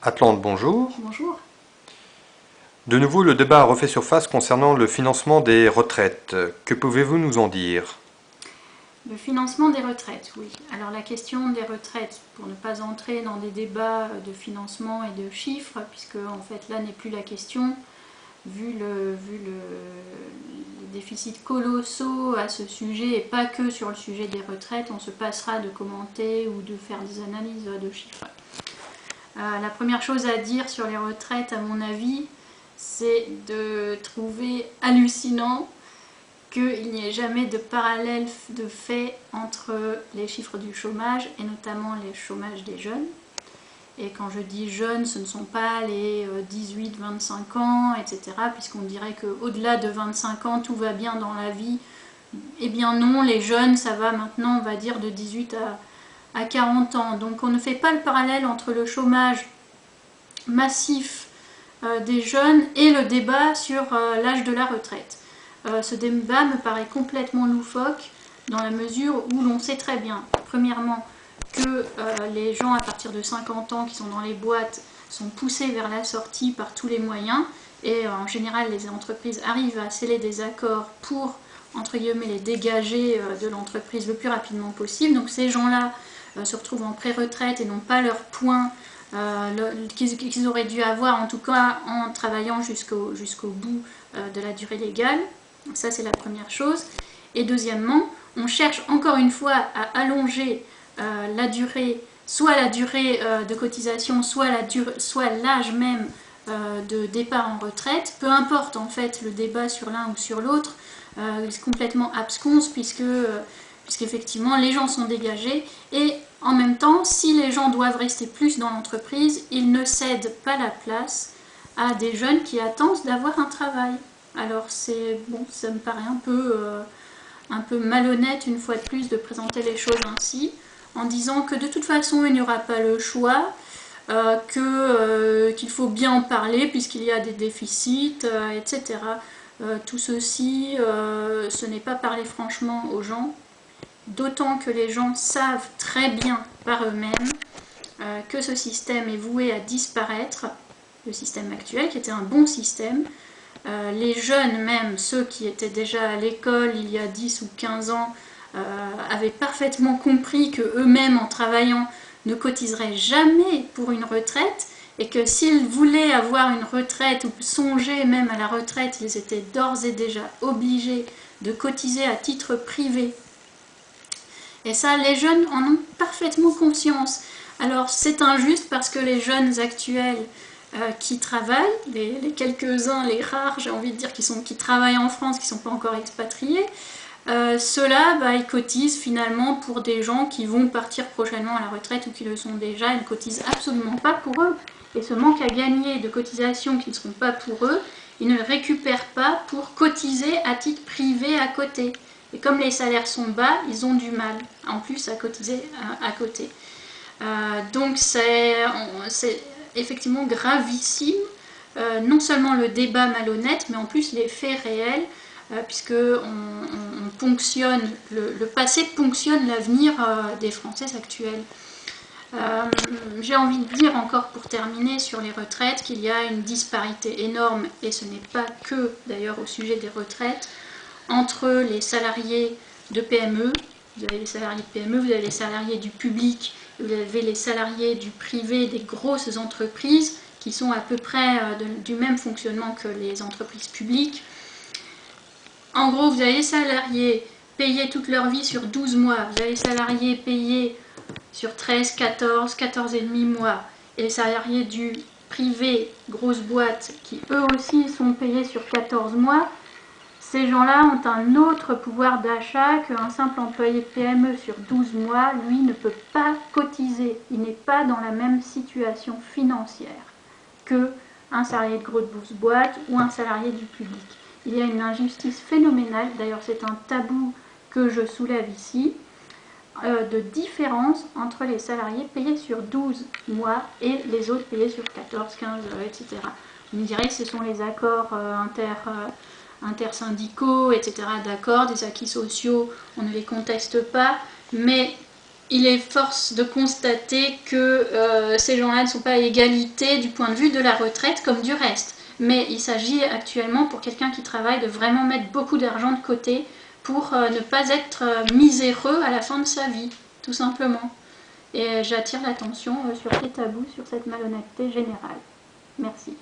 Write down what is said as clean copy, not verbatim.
Atlante, bonjour. Bonjour. De nouveau, le débat a refait surface concernant le financement des retraites. Que pouvez-vous nous en dire? Le financement des retraites, oui. Alors la question des retraites, pour ne pas entrer dans des débats de financement et de chiffres, puisque en fait là n'est plus la question, vu les déficits colossaux à ce sujet, et pas que sur le sujet des retraites, on se passera de commenter ou de faire des analyses de chiffres. La première chose à dire sur les retraites, à mon avis, c'est de trouver hallucinant qu'il n'y ait jamais de parallèle de fait entre les chiffres du chômage et notamment les chômages des jeunes. Et quand je dis jeunes, ce ne sont pas les 18-25 ans, etc. Puisqu'on dirait qu'au-delà de 25 ans, tout va bien dans la vie. Eh bien non, les jeunes, ça va maintenant, on va dire, de 18 à 40 ans. Donc on ne fait pas le parallèle entre le chômage massif des jeunes et le débat sur l'âge de la retraite. Ce débat me paraît complètement loufoque dans la mesure où l'on sait très bien, premièrement, que les gens à partir de 50 ans qui sont dans les boîtes sont poussés vers la sortie par tous les moyens et en général les entreprises arrivent à sceller des accords pour entre guillemets les dégager de l'entreprise le plus rapidement possible. Donc ces gens-là se retrouvent en pré-retraite et n'ont pas leur point qu'ils auraient dû avoir en tout cas en travaillant jusqu'au bout de la durée légale. Ça c'est la première chose. Et deuxièmement, on cherche encore une fois à allonger la durée, soit la durée de cotisation, soit l'âge même de départ en retraite. Peu importe en fait le débat sur l'un ou sur l'autre, c'est complètement absconce puisqu'effectivement les gens sont dégagés et en même temps, si les gens doivent rester plus dans l'entreprise, ils ne cèdent pas la place à des jeunes qui attendent d'avoir un travail. Alors c'est bon, ça me paraît un peu malhonnête une fois de plus de présenter les choses ainsi, en disant que de toute façon il n'y aura pas le choix, qu'il faut bien en parler puisqu'il y a des déficits, etc. Tout ceci, ce n'est pas parler franchement aux gens, d'autant que les gens savent très bien par eux-mêmes que ce système est voué à disparaître, le système actuel qui était un bon système. Les jeunes même, ceux qui étaient déjà à l'école il y a 10 ou 15 ans, avaient parfaitement compris que eux-mêmes en travaillant ne cotiseraient jamais pour une retraite et que s'ils voulaient avoir une retraite ou songer même à la retraite, ils étaient d'ores et déjà obligés de cotiser à titre privé. Et ça, les jeunes en ont parfaitement conscience. Alors c'est injuste parce que les jeunes actuels qui travaillent, les quelques-uns, les rares, j'ai envie de dire, qui travaillent en France, qui ne sont pas encore expatriés, ceux-là, ils cotisent finalement pour des gens qui vont partir prochainement à la retraite ou qui le sont déjà, ils ne cotisent absolument pas pour eux. Et ce manque à gagner de cotisations qui ne seront pas pour eux, ils ne le récupèrent pas pour cotiser à titre privé à côté. Et comme les salaires sont bas, ils ont du mal en plus à cotiser à côté. Donc c'est effectivement gravissime, non seulement le débat malhonnête, mais en plus les faits réels, puisque on ponctionne, le passé ponctionne l'avenir des Français actuels. J'ai envie de dire encore pour terminer sur les retraites qu'il y a une disparité énorme, et ce n'est pas que d'ailleurs au sujet des retraites, entre les salariés de PME, vous avez les salariés de PME, vous avez les salariés du public, vous avez les salariés du privé, des grosses entreprises qui sont à peu près du même fonctionnement que les entreprises publiques. En gros, vous avez les salariés payés toute leur vie sur 12 mois, vous avez les salariés payés sur 13, 14 et demi mois, et les salariés du privé, grosse boîte, qui eux aussi sont payés sur 14 mois. Ces gens-là ont un autre pouvoir d'achat qu'un simple employé de PME sur 12 mois, lui, ne peut pas cotiser. Il n'est pas dans la même situation financière qu'un salarié de grosse boîte ou un salarié du public. Il y a une injustice phénoménale, d'ailleurs c'est un tabou que je soulève ici, de différence entre les salariés payés sur 12 mois et les autres payés sur 14, 15, etc. Vous me direz que ce sont les accords intersyndicaux, etc. D'accord, des acquis sociaux, on ne les conteste pas, mais il est force de constater que ces gens-là ne sont pas à égalité du point de vue de la retraite comme du reste. Mais il s'agit actuellement pour quelqu'un qui travaille de vraiment mettre beaucoup d'argent de côté pour ne pas être miséreux à la fin de sa vie, tout simplement. Et j'attire l'attention sur ces tabous, sur cette malhonnêteté générale. Merci.